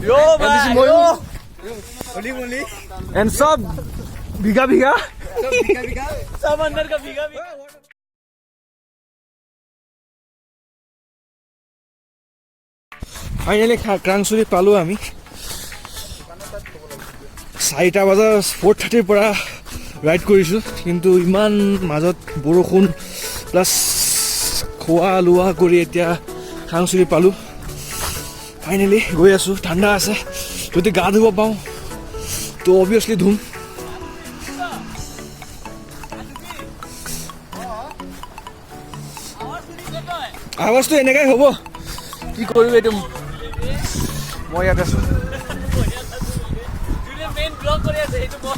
Yo, man. Yo. And सब भीगा भीगा सब अंदर का भीगा भीगा फाइनली क्रांगचुरी पालो आमी 4টা বজা 4:30 পৰা राइड কৰিছো কিন্তু ইমান মাজত বৰষুণ প্লাস খোৱা লোৱা কৰি এতিয়া ক্ৰাংচুৰি পালো ফাইনালি গৈ আছো ঠাণ্ডা আছে যদি গা ধুব পাওঁ তো অবভিয়াসলি ধুম আৱাজটো এনেকৈ হ'ব কি কৰিবি এইটো মই ইয়াত আছো মেইন ব্লগ কৰি আছে এইটো মই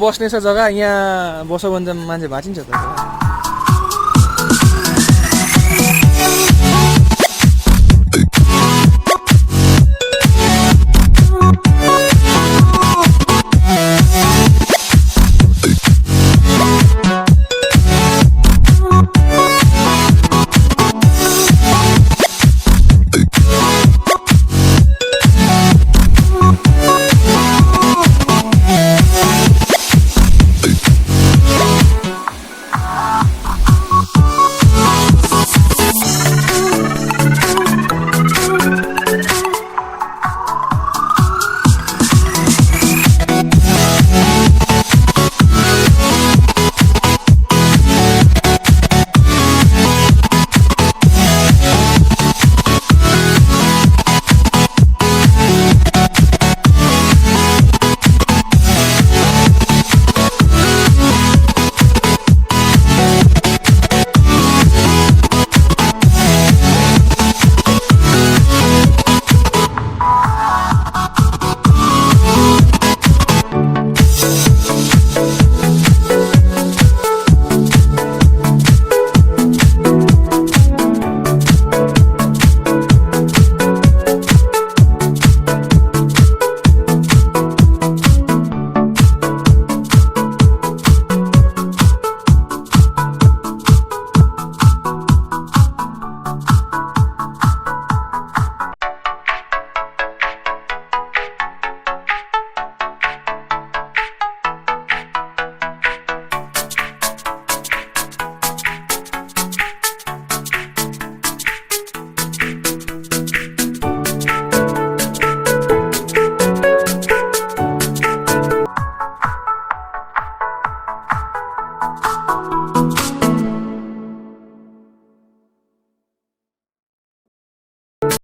बस्ने छ जग्गा यहाँ बस्यो भने त मान्छे भाँचिन्छ त